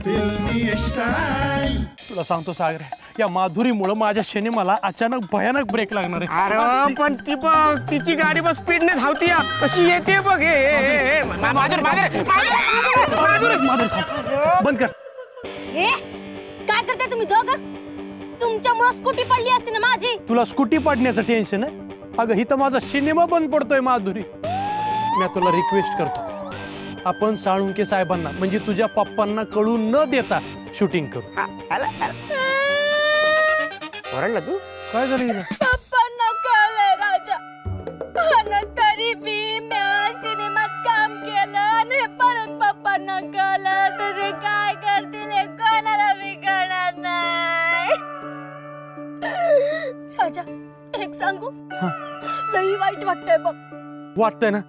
फिल्मी स्टाईल. तुला सांगतो सागर, या माधुरीमुळे माझ्या सिनेमाला अचानक भयानक ब्रेक लागणार आहे. अरे पण ती बघ, तिची गाडी बस स्पीडने धावती कशी येते बघ. हे बंद कर. काय करताय तुम्ही दोघं? तुमच्यामुळे स्कूटी पडली असते ना माझी. तुला स्कूटी पाडण्याचं टेन्शन आहे? अगं इथं माझा सिनेमा बंद पडतोय माधुरी. मी तुला रिक्वेस्ट करतो, आपण साळुंके साहेबांना म्हणजे तुझ्या पप्पांना कळून न देता शूटिंग करू. ओरडला तू? काय झालं? पप्पांना कळलंय राजा, आणि तरी बी मी सिनेमात काम केलं आणि परत पप्पांना कळलं तर ते काय करतील हे कोणाला बी कळणार नाही. राजा एक सांगू, लई वाईट वाटतंय बघ. वाटतंय ना?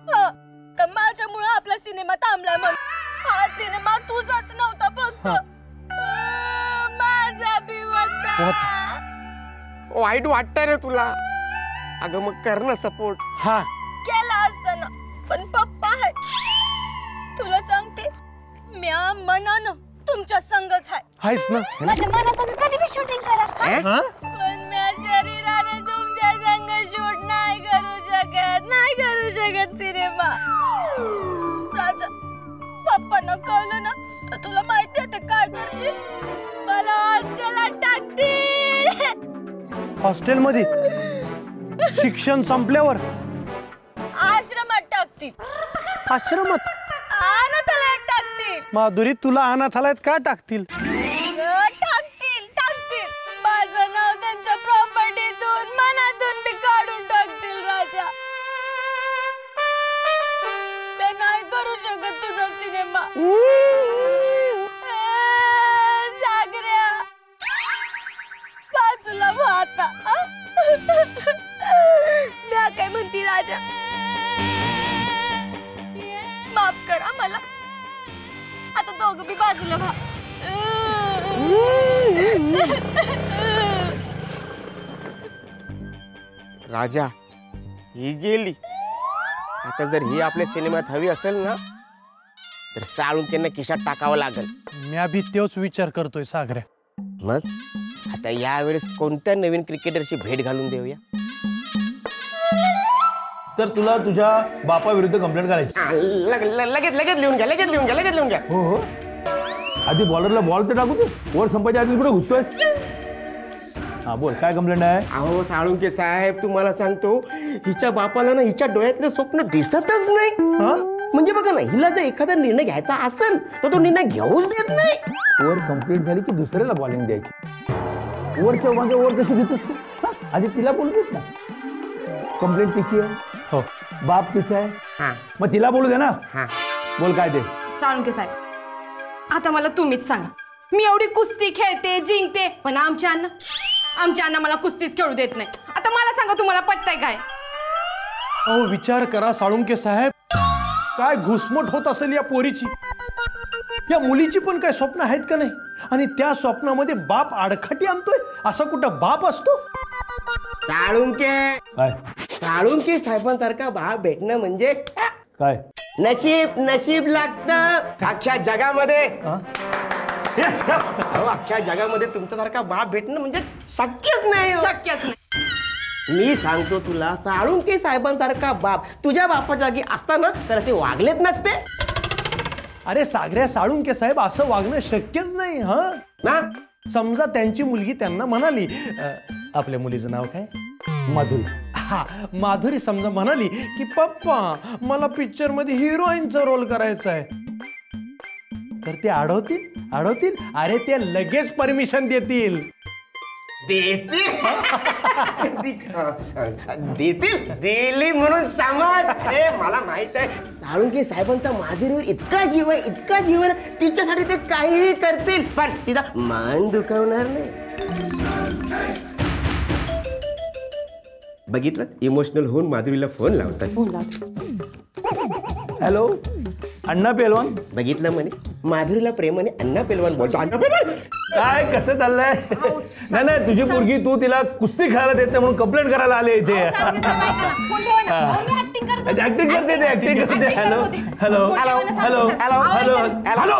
का माझ्यामुळे आपला सिनेमा थांबलाय म्हणून. हा सिनेमा तुझाच नव्हता फक्त माझा बी होता. वाईट वाटतंय रे तुला? अगं मग कर ना सपोर्ट. हा केला असतं ना, पण पप्पा आहे. तुला सांगते, म्या मनानं तुमच्या संगच आहे. आहेस ना? माझ्या मनासंग कधी बी शूटिंग करा, पण म्या शरीराने तुमच्या संग शूट नाही करू शकत सिनेमा. राजा, पप्पांना कळलं ना तर तुला माहिती आहे ते काय करतील? मला हॉस्टेलला टाकतील. हॉस्टेल मध्ये? शिक्षण संपल्यावर आश्रमात टाकतील. आश्रमात? अनाथालयात टाकतील. माधुरी, तुला अनाथालयात का टाकतील? टाकतील. माझं नाव त्यांच्या प्रॉपर्टीतून मनातून बी काढून टाकतील. राजा, मी नाही करू शकत तुझा सिनेमा. सागऱ्या, बाजूला वाहता. मी काय म्हणते राजा, माफ करा मला. आता दोघं बी बाजूला व्हा. राजा, ही गेली. आता जर ही आपल्या सिनेमात हवी असेल ना तर साळुंकेंना खिशात टाकावं लागेल. मी बी तोच विचार करतोय सागऱ्या. मग आता यावेळेस कोणत्या नवीन क्रिकेटरची भेट घालून देऊया? तर तुला तुझ्या बापा विरुद्ध कंप्लेंट करायची. लगेच लिहून घ्या. हो हो, आधी बॉलरला बॉल तर टाकू. तू वर संपायच्या आधी कुठे घुसतोय? हा बोल, काय कंप्लेंट आहे? अहो साळुंके साहेब, तुम्हाला सांगतो, हिच्या बापाला ना हिच्या डोळ्यातले स्वप्न दिसतच नाही. म्हणजे बघा ना, हिला जर एखादा निर्णय घ्यायचा असेल तर तो निर्णय घेऊच देत नाही. ओव्हर कंप्लीट झाली की दुसऱ्याला बॉलिंग द्यायची. ओव्हरच्या मागे ओव्हर कशी घेतोस तू? आधी तिला बोलू देत ना. कंप्लेंट तिची आहे. हो, बाप तिचा आहे. मग तिला बोलू दे ना. बोल काय ते. साळुंके साहेब, आता मला तुम्हीच सांगा, मी एवढी कुस्ती खेळते, जिंकते, पण आमच्या अण्णा मला कुस्तीच खेळू देत नाही. आता मला सांगा, तुम्हाला पटतंय काय? अहो विचार करा साळुंके साहेब, काय घुसमट होत असेल या पोरीची. या मुलीची पण काय स्वप्न आहेत का नाही? आणि त्या स्वप्नामध्ये बाप आडखाटी आणतोय. असा कुठं बाप असतो? साळुंके साहेबांसारखा बाप भेटणं म्हणजे काय नशीब लागतं अख्ख्या जगामध्ये. अख्ख्या जगामध्ये तुमच्यासारखा बाप भेटणं म्हणजे शक्यच नाही. मी सांगतो तुला, साळुंके साहेबांसारखा बाप तुझ्या बापाच्या जागी असताना तर असे वागलेच नसते. अरे सागऱ्या, साळुंके साहेब असं वागणं शक्यच नाही. ना समजा त्यांची मुलगी त्यांना म्हणाली, आपल्या मुलीचं नाव काय? माधुरी. हा, माधुरी समजा म्हणाली की पप्पा मला पिक्चर मध्ये हिरोईनचा रोल करायचा आहे, तर ते अडवतील? अरे ते लगेच परमिशन देतील. दिली म्हणून समज. मला माहित आहे, साळुंके साहेबांचा माधुरीवर इतका जीव आहे, तिच्यासाठी ते काहीही करतील, पण तिचा मान दुखावणार नाही. बघितलं, इमोशनल होऊन माधुरीला फोन लावतात. हॅलो, अण्णा पेलवान. बघितलं म्हणे, माधुरीला प्रेमाने अण्णा पेलवान बोलतो. अण्णा पेलवान काय कसं चाललंय? नाही, तुझी मुलगी, तू तिला कुस्ती खेळायला देत नाही म्हणून कंप्लेंट करायला आले इथे. ऍक्टिंग करते. हॅलो.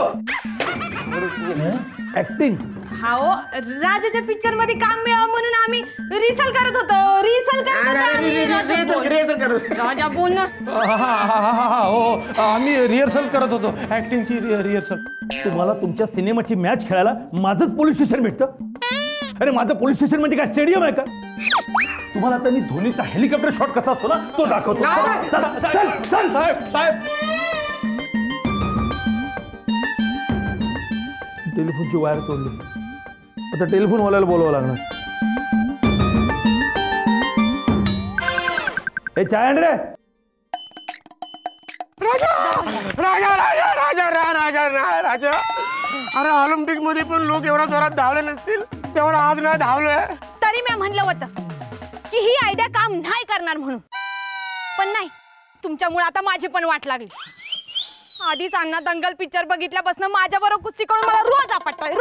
ऍक्टिंग हा हो, राजाच्या पिक्चर मध्ये काम मिळावं म्हणून आम्ही रिहर्सल करत होतो. राजा बोल ना. हो आम्ही रिहर्सल करत होतो, ऍक्टिंगची रिहर्सल. तुम्हाला तुमच्या सिनेमाची मॅच खेळायला माझंच पोलीस स्टेशन भेटतं? अरे माझं पोलीस स्टेशन म्हणजे काय स्टेडियम आहे का? तुम्हाला आता मी धोनीचा हेलिकॉप्टर शॉट कसा असतो ना तो दाखवतो. साहेब टेलिफोनची वायर तोडली, आता टेलिफोन वाल्याला बोलावं लागणार. हे चाय आण रे. राजा अरे ऑलिम्पिक मध्ये पण लोक एवढा जोरात धावले नसतील तेवढा आज मी धावलोय. तरी मी म्हणलं होतं की ही आयडिया काम नाही करणार म्हणून, पण नाही, तुमच्यामुळे आता माझी पण वाट लागली. आधीच अण्णा दंगल पिक्चर बघितल्यापासून माझ्याबरोबर कुस्ती करून मला रोज आपटताय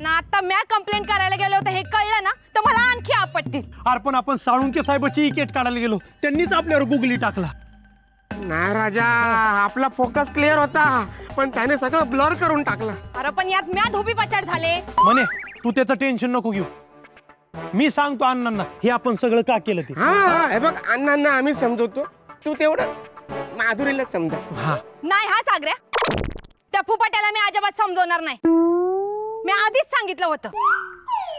ना. आता मी कंप्लेंट करायला गेले होते हे कळलं ना तर मला आणखी आपटतील. अरे पण आपण साळुंके साहेबाची विकेट काढायला गेलो, त्यांनीच आपल्यावर गुगली टाकला. नाही राजा, आपला फोकस क्लिअर होता पण त्याने सगळं ब्लर करून टाकलं. अरे पण यात म्या धोबी पछाड झाले. म्हणे तू त्याचं टेन्शन नको घेऊ, मी सांगतो अण्णांना हे आपण सगळं का केलं ते. हा हे बघ, अण्णांना आम्ही समजवतो, तू तेवढं माधुरीला समजा. नाही हा सागऱ्या, त्या फुपाट्याला मी अजिबात समजवणार नाही. मी आधीच सांगितलं होतं,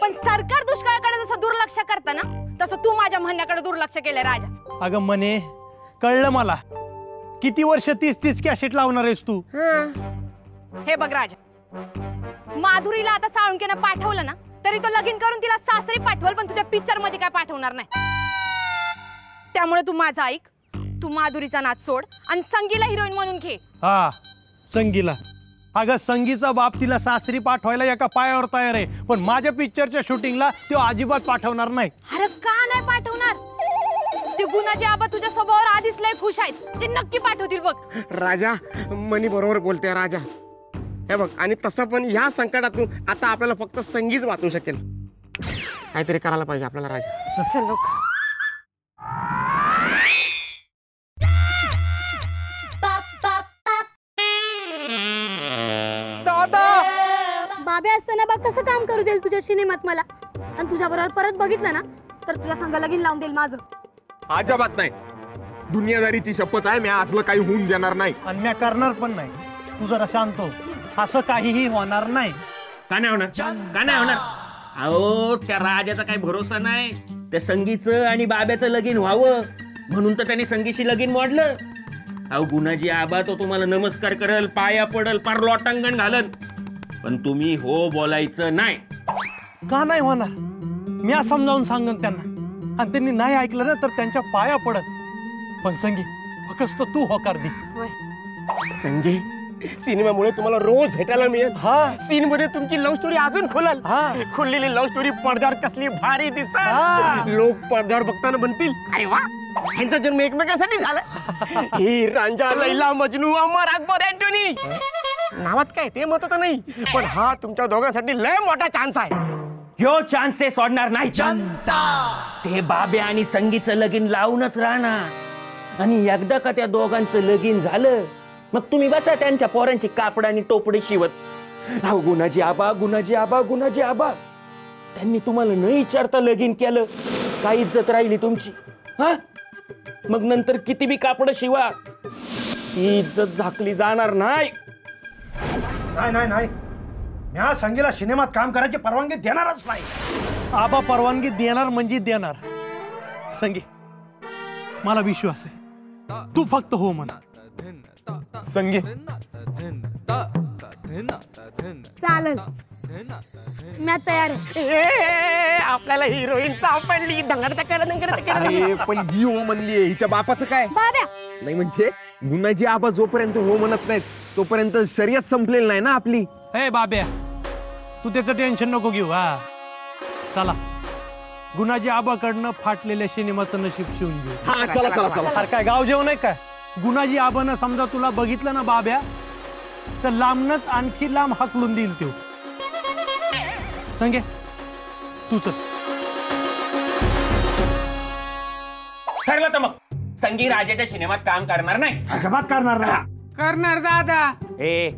पण सरकार दुष्काळाकडे जसं दुर्लक्ष करतं ना तसं तू माझ्या म्हणण्याकडे दुर्लक्ष केलंय राजा. अगं म्हणे कळलं मला, किती वर्ष 30 कॅसेट लावणार आहेस तू. हे बघ राजा, माधुरीला आता साळुंकेनं पाठवलं ना तरी तो लगीन करून तिला सासरी पाठवल, पण तुझ्या पिक्चर मध्ये काय पाठवणार नाही. त्यामुळे तू माझं ऐक, तू माधुरीचा नाच सोड आणि संगीला हिरोईन म्हणून घे. हा संगीला, अगं संगीचा बाप तिला सासरी पाठवायला एका पायावर तयार आहे, पण माझ्या पिक्चरच्या शूटिंगला तो अजिबात पाठवणार नाही. अरे का नाही पाठवणार? ते गुणाचे आबा तुझ्या स्वभावावर आधीच लय खुश आहेत, ते नक्की पाठवतील बघ. राजा मनी बरोबर बोलते राजा. हे बघ, आणि तसं पण ह्या संकटातून आता आपल्याला फक्त संगीत वाचू शकेल. काहीतरी करायला पाहिजे आपल्याला राजा. चल लोक. बाबे असताना बघ कसं काम करू देईल तुझ्या सिनेमात मला, आणि तुझ्या बरोबर परत बघितलं ना तर तुझ्या संग लगीन लावून देईल माझं. अजिबात नाही, दुनियादारीची शपथ आहे, मी असलं काही होऊन देणार नाही. आणि मी करणार पण नाही. तू जरा शांत हो, असं काहीही होणार नाही. का नाही होणार? का नाही होणार? अहो त्या राजाचा काही भरोसा नाही. त्या संगीचं आणि बाब्याचं लगीन व्हावं म्हणून तर त्यांनी संगीशी लगीन मोडलं. अहो गुणाजी आबा तो तुम्हाला नमस्कार करल, पाया पडल, पार लोटांगण घालन, पण तुम्ही हो बोलायचं नाही. का नाही होणार? मी आज समजावून सांगन त्यांना, आणि त्यांनी नाही ऐकलं ना तर त्यांच्या पाया पडत. पण संगी फक्त तू होकार दे. संगी, सिनेमामुळे तुम्हाला रोज भेटायला मिळेल. हा सीन मध्ये तुमची लव्ह स्टोरी अजून खुलल. हा खुललेली लव्ह स्टोरी पडद्यावर कसली भारी हा. दिसत. लोक पडद्यावर बघताना बनतील, अरे वा, यांचा जन्म एकमेकांसाठी झाला. ही रांझा, लैला, मजनू, अमर, अकबर, अँटोनी, नावात काय ते महत्वाचं नाही, पण हा तुमच्या दोघांसाठी लय मोठा चान्स आहे. ह्यो चान्स ते सोडणार नाही. ते बाब्या आणि संगीचं लगीन लावूनच राहणार, आणि एकदा का त्या दोघांचं लगीन झालं मग तुम्ही बसा त्यांच्या पोरांची कापड आणि टोपडे शिवत. अहो गुणाजी आबा, गुणाजी आबा, गुणाजी आबा, त्यांनी तुम्हाला न विचारता लगीन केलं, काय इज्जत राहिली तुमची? हा, मग नंतर किती बी कापड शिवा, ती इज्जत झाकली जाणार नाही. नाही नाही नाही, मी संगीला सिनेमात काम करायची परवानगी देणारच नाही. आबा परवानगी देणार म्हणजे देणार. संगी मला विश्वास आहे, तू फक्त हो म्हणा. संगी चालेल, मी तयार आहे. आपल्याला हिरोईन सापडली. अरे पण ही हो म्हणलीये, हिच्या बापाचं काय? बाब्या नाही म्हणजे गुणाजी आबा जोपर्यंत हो म्हणत नाहीत तोपर्यंत शर्यत संपलेली नाही ना आपली. हे बाब्या, तू त्याचं टेन्शन नको घेऊ. हा चला, गुणाजी आबाकडनं फाटलेल्या सिनेमाचं नशीब शिवून घेऊ. हा चला चला चला. अरे काय गाव जेवण आहे काय? गुणाजी आबानं समजा तुला बघितलं ना बाब्या, तर लांबनच आणखी लांब हाकलून देईल तो. संगे तू चल. ठरलं तर मग संगी राजाच्या सिनेमात काम करणार नाही. अजिबात करणार नाही. करणार दादा. ए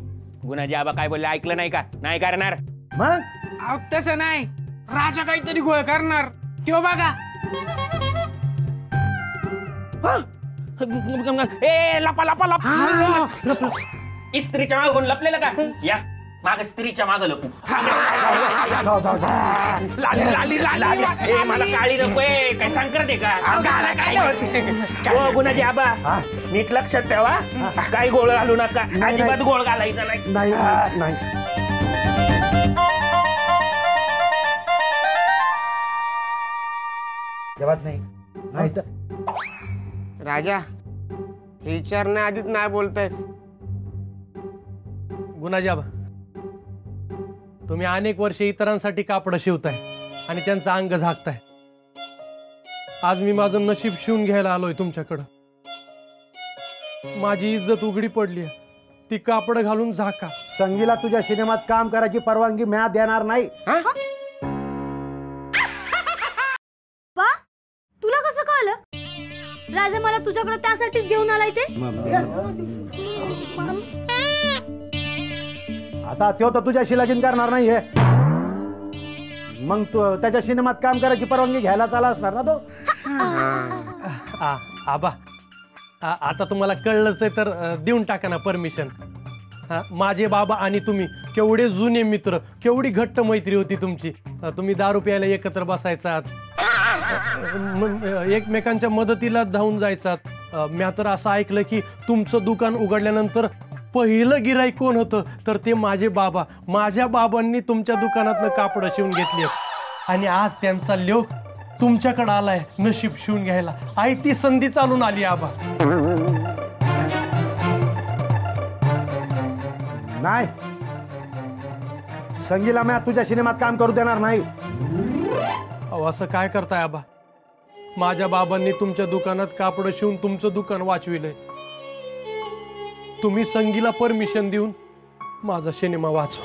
गुणाजी आबा काय बोलले ऐकलं नाही का? नाही करणार. मग अहो तसं नाही, राजा काहीतरी गोळ करणार तो बघा. ए लपा लपा लपा. इस्त्रीच्या मागून लपलेलं का? या माग स्त्रीच्या माग लपू. मला काळी नकोय. काय संक्रांत आहे का? हो गुणाजी आबा नीट लक्षात ठेवा. काही गोळ घालू नका. अजिबात गोळ घालायचा नाही. नाही तर राजा हे विचारण्या आधीच नाही बोलतायत. गुणाजी आबा, तुम्ही अनेक वर्षे इतरांसाठी कापड शिवताय आणि त्यांचं अंग झाकताय. आज मी माझं नशीब शिवून घ्यायला आलोय तुमच्याकडं. माझी इज्जत उघडी पडली, ती कापड घालून झाका. संगीला तुझ्या सिनेमात काम करायची परवानगी मी देणार नाही. वा, तुला कसं कळलं? राजा मला तुझ्याकडे त्यासाठीच घेऊन आलाय ते. आता तो तर तुझ्याशी लगीन करणार नाहीये, मग तू त्याच्या सिनेमात काम करायची परवानगी घ्यायला आला असणार ना तो. आबा आता तुम्हाला कळलंच आहे तर देऊन टाका ना परमिशन. माझे बाबा आणि तुम्ही केवढे जुने मित्र, केवढी घट्ट मैत्री होती तुमची. तुम्ही दारू प्यायला एकत्र बसायचात, एकमेकांच्या मदतीला धावून जायचात. मी तर असं ऐकलं की तुमचं दुकान उघडल्यानंतर पहिलं गिराईक कोण होतं तर ते माझे बाबा. माझ्या बाबांनी तुमच्या दुकानातनं कापड शिवून घेतली आणि आज त्यांचा लोक तुमच्याकडे आलाय नशीब शिवून घ्यायला. आई ती संधी चालून आली आबा. नाही, संगीला मी तुझ्या सिनेमात काम करू देणार नाही. अहो असं काय करताय आबा? माझ्या बाबांनी तुमच्या दुकानात कापड शिवून तुमचं दुकान वाचविलंय. तुम्ही संगीला परमिशन देऊन माझा सिनेमा वाचवा.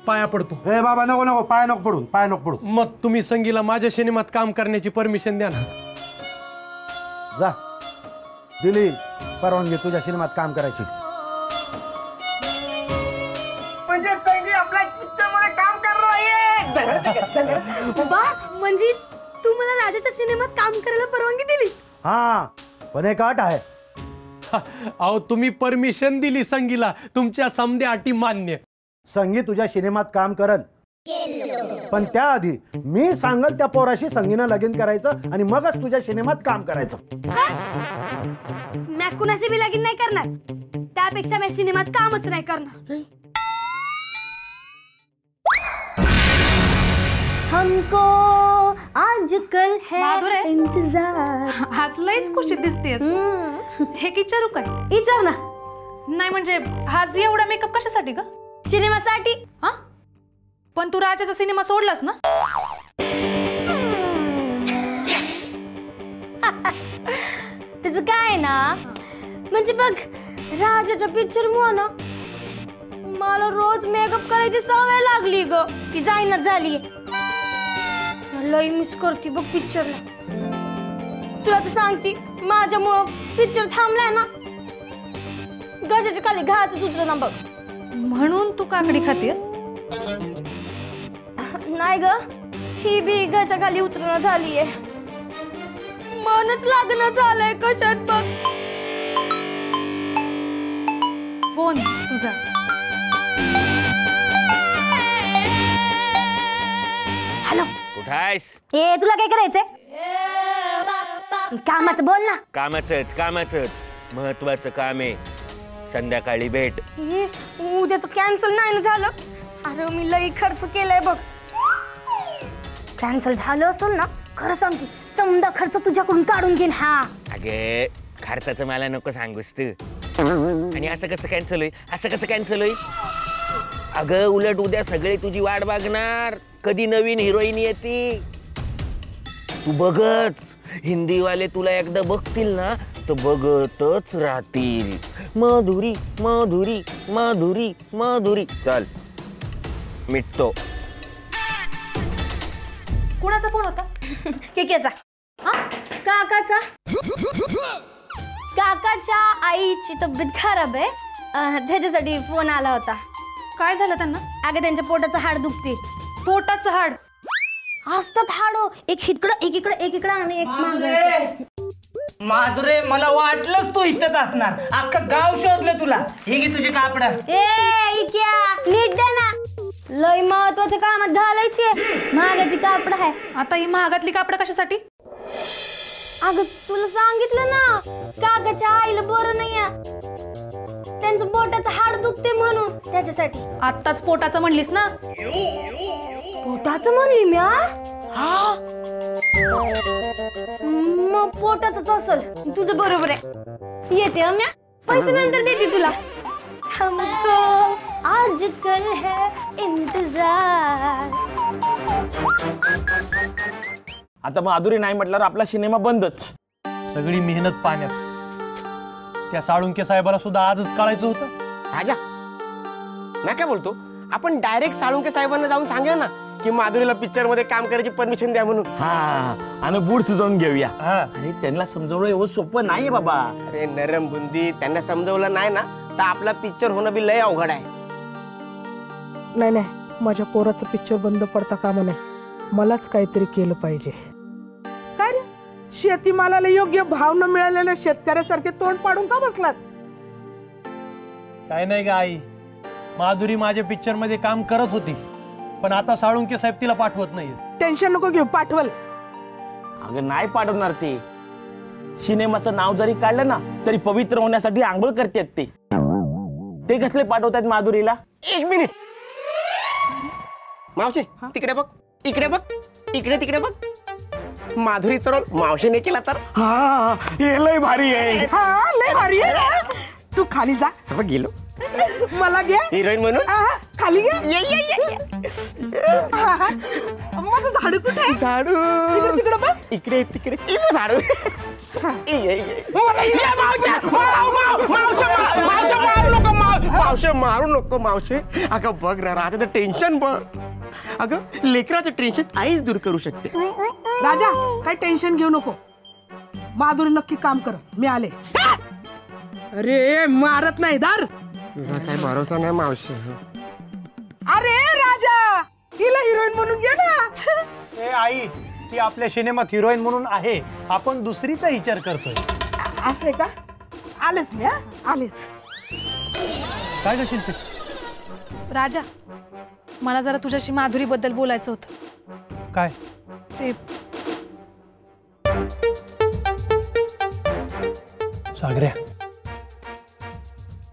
पाया पडतो. ए बाबा नको नको, पाय नको पडून, पाय नको पडून. मग तुम्ही संगीला माझ्या सिनेमात काम करण्याची परमिशन द्या ना. जा, दिली परवानगी तुझ्या सिनेमात काम करायची. म्हणजे संगी आपल्या पिक्चर मध्ये काम करणार आहे. वा, म्हणजे तू मला राजाच्या सिनेमात काम करायला परवानगी दिली? हा, पण एक अट आहे. अहो तुम्ही परमिशन दिली संगीला, तुमच्या समध्या अटी मान्य. संगी तुझ्या सिनेमात काम करल, पण त्याआधी मी सांगल त्या पोराशी संगीनं लगीन करायचं आणि मगच तुझ्या सिनेमात काम करायचं. मी कुणाशी बी लगीन नाही करणार, त्यापेक्षा मी सिनेमात कामच नाही करणार. हमको आजकल है इंतजार. आज लयच खुशीत दिसतेस. हे विचारू काय? विचार ना. नाही म्हणजे आज एवढा मेकअप कशासाठी ग? सिनेमासाठी. हा, पण तू राजाचा सिनेमा सोडलास ना? त्याचं काय ना, म्हणजे बघ राजाच्या पिक्चर मुळे ना मला रोज मेकअप करायची सवय लागली ग. ती जाईना झाली. लई मिस करते बघ पिक्चरला. तुला तर सांगते, माझ्यामुळं पिक्चर थांबलाय ना, घशाच्या खाली घाच सुचलं ना बघ. म्हणून तू काकडी खातेस? नाही ग, ही बी घशाच्या खाली उतरणं झालीये. मनच लागणं झालंय कशात बघ. फोन तुझा. हॅलो, कुठं आहेस? ए तुला काय करायचंय? कामाचं बोल ना. कामाचंच महत्वाचं काम आहे. संध्याकाळी भेट. उद्याच कॅन्सल नाही ना झालं? अरे मी लई खर्च केलाय बघ. कॅन्सल झालं असेल ना, खरं सांगते समजा खर्च तुझ्याकडून काढून घेईन. हा अगे खर्चाचं मला नको सांगूस तू. आणि असं कसं कॅन्सल होईल? असं कसं कॅन्सल होईल? अगं उलट उद्या सगळे तुझी वाट बघणार, कधी नवीन हिरोईन येते. तू बघच, हिंदीवाले तुला एकदा बघतील ना तर बघतच राहतील. माधुरी माधुरी माधुरी माधुरी. चल मिटतो. कुणाचा फोन होता? केकेचा. काकाचा. काकाच्या आईची तब्येत खराब आहे, त्याच्यासाठी फोन आला होता. काय झालं त्यांना? अगं त्यांच्या पोटाचं हाड दुखते. पोटाचं हाड? असतात हाड, एक इकडं एक इकडं एक इकडं आणि एक मागे. माधुरे, मला वाटलंच तू इथंच असणार. अख्खं गाव शोधलं तुला. हे घे तुझे कापड. इक्या नीट दे ना, लय महत्वाच्या कामात घालायची. महागाची कापड आहे. आता ही महागातली कापड कशासाठी? अगं तुला सांगितलं ना, काकाच्या आईला बरं नाहीये, त्यांचं पोटाचं हाड दुखते म्हणून, त्याच्यासाठी. आत्ताच पोटाचं म्हणलीस ना? पोटाचं म्हणली मी? मग पोटाचंच असल. तुझं बरोबर आहे. येते अम्या, पैसे नंतर देते तुला. हमको आजकल है इंतजार. आता माधुरी नाही म्हटल्यावर आपला सिनेमा बंदच. सगळी मेहनत पाण्यात. त्या साळुंके साहेबाला सुद्धा आजच कळायचं होतं. राजा, मी काय बोलतो, आपण डायरेक्ट साळुंके साहेबांना जाऊन सांगूया ना की माधुरीला पिक्चर मध्ये काम करायची परमिशन द्या म्हणून. हा, आणि बूड सुचवून घेऊया. अरे त्यांना समजवणं एवढं सोपं नाहीये बाबा. अरे नरम बुंदी, त्यांना समजवलं नाही ना तर आपला पिक्चर होणं बी लय अवघड आहे. नाही नाही, माझ्या पोराचं पिक्चर बंद पडता कामा नाही. मलाच काहीतरी केलं पाहिजे. काय रे, शेतीमालाला योग्य भाव न मिळालेल्या शेतकऱ्यासारखे तोंड पाडून का बसलात? काय नाही का आई, माधुरी माझ्या पिक्चर मध्ये काम करत होती, पण आता साळुंके साहेब तिला पाठवत नाही. टेन्शन नको घेऊ, पाठवल. अगं नाही पाठवणार ते. सिनेमाचं नाव जरी काढलं ना तरी पवित्र होण्यासाठी आंघोळ करतात ते कसले पाठवतात माधुरीला? एक मिनिट मावशे, तिकडे बघ, इकडे बघ, इकडे तिकडे बघ. माधुरी तर मावशीने केला तर हा, हे लय भारी आहे. हा, लय भारी आहे. तू खाली जा. बघ गेलो मला घे हिरोईन म्हणून. खाली घे. माझं झाडू कुठे आहे? झाडू तिकडे बघ. इकडे तिकडे झाडू. मावशे मारू नको मावशे. अगं बघ ना, राजाचं टेन्शन बघ. अगं लेकराचं टेन्शन आईच दूर करू शकते. राजा, काही टेन्शन घेऊ नको. माधुरी नक्की काम कर, मी आले. अरे मारत नाही दार. तुझा काय भरोसा नाही मावशे. अरे राजा, तिला हिरोईन म्हणून घे ना. ए आई, ती आपल्या सिनेमात हिरोईन म्हणून आहे, आपण दुसरीचा विचार करतोय. असं का? आलेच मी, आलेच. काय करशील ते? राजा, मला जरा तुझ्याशी माधुरी बद्दल बोलायचं होतं. काय? ते सागऱ्या,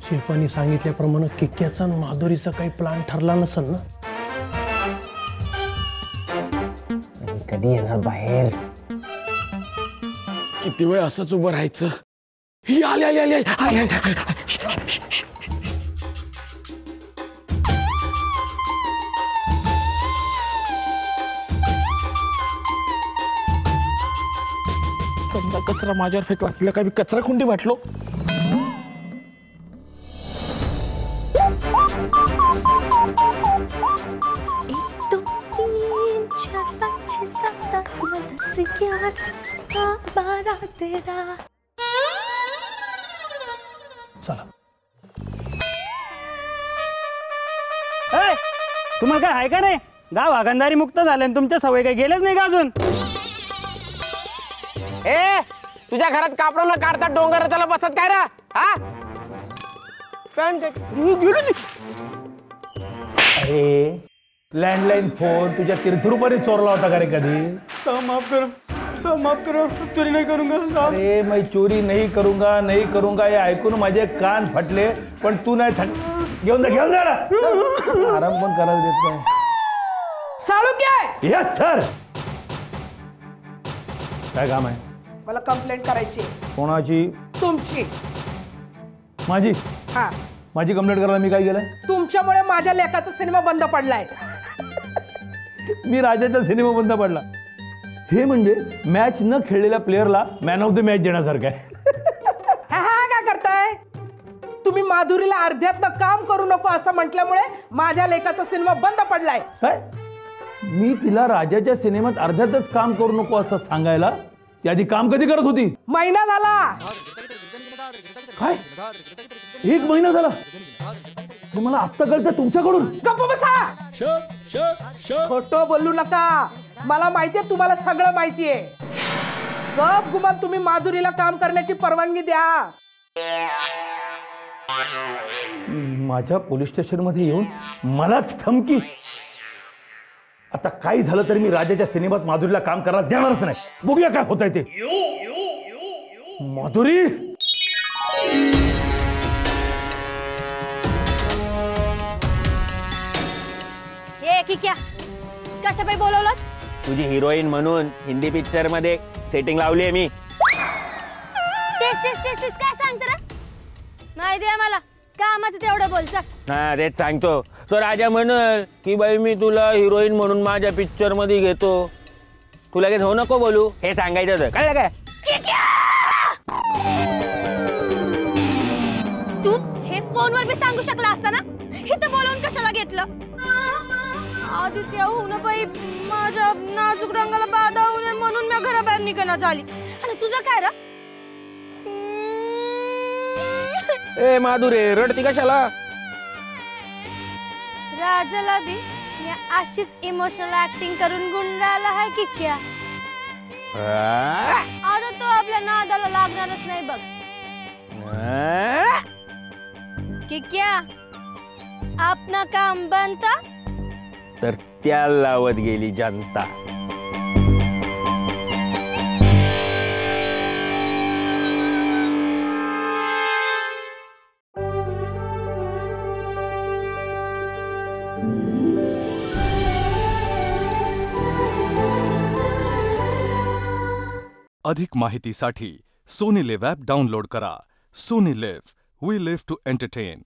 शिल्पानी सांगितल्याप्रमाणे किक्क्याचा आणि माधुरीचा काही प्लॅन ठरला नसेल ना? कधी येणार बाहेर? किती वेळ असंच उभं राहायचं? ही आले आले आले. समजा कचरा माझ्यावर फेक वाटलं का? मी कचरा कुंडी वाटलो. चला. तुम्हाला काय आहे का नाही? गाव हागंदारी मुक्त झालं आणि तुमच्या सवय काही गेलेच नाही का अजून? ए, तुझ्या घरात कापड न काढता डोंगर त्याला बसत काय रा? हा, अरे लँडलाईन फोन तुझ्या तीर्थरूपाने चोरला होता का रे कधी? माफ करो, चोरी नहीं करूंगा. अरे मैं चोरी नहीं करूंगा हे ऐकून माझे कान फटले, पण तू नाही घेऊन जा ना. आराम पण करायला देत नाही. Salunke, yes sir. काय काम आहे? मला कंप्लेंट करायची. कोणाची? तुमची. माझी? हा, माझी कंप्लेंट करायला मी काय केलं? तुमच्यामुळे माझ्या लेकाचा सिनेमा बंद पडलाय. मी राजाचा सिनेमा बंद पडला हे म्हणजे मॅच न खेळलेल्या प्लेअरला मॅन ऑफ द मॅच देण्यासारखं आहे. हा काय करताय तुम्ही? माधुरीला अर्ध्यातनं काम करू नको असं म्हटल्यामुळे माझ्या लेकाचा सिनेमा बंद पडलाय. काय? मी तिला राजाच्या सिनेमात अर्ध्यातच काम करू नको असं सांगायला ती आधी काम कधी करत होती? महिना झाला. काय 1 महिना झाला तुम्हाला आत्ता कळतं तुमच्याकडून? गप्प बसा. खोटं बोलू नका. मला माहितीये तुम्हाला सगळं माहितीये. गप गुमान तुम्ही माधुरीला काम करण्याची परवानगी द्या. माझ्या पोलीस स्टेशन मध्ये येऊन मलाच धमकी. आता काही झालं तरी मी राजाच्या सिनेमात माधुरीला काम करायला देणारच नाही. बघूया काय होतंय ते. माधुरी हे की क्या कशा पायी बोलवलंस? तुझी हिरोईन म्हणून हिंदी पिक्चर मध्ये सेटिंग लावली आहे मी. तेच काय सांगतो रे? माहिती आहे मला कामाचं तेवढं बोलचं. हा तेच सांगतो. तो राजा म्हणल की बाई मी तुला हिरोईन म्हणून माझ्या पिक्चर मध्ये घेतो, तू लगेच हो नको बोलू हे सांगायचं होतं. कळलं काय? तू हे फोनवर बी सांगू शकला असता ना. इथं बोलवून कशाला घेतलं? आदित्य होऊन बाई माझ्या नाजूक रंगाला बाधा होऊ नये म्हणून मी घराबाहेर निघणं झाली. आणि तुझं काय रे? ए माधुरे रडती कशाला? राजाला बी मी अशीच इमोशनल ऍक्टिंग करून गुंडाळला आहे की क्या? आता तो आपल्या नादाला लागणारच नाही बघ. की क्या आपना काम बनता तर त्या लावत गेली जनता. अधिक माहितीसाठी सोनी लिव्ह ॲप डाउनलोड करा. Sony Liv, we live to entertain.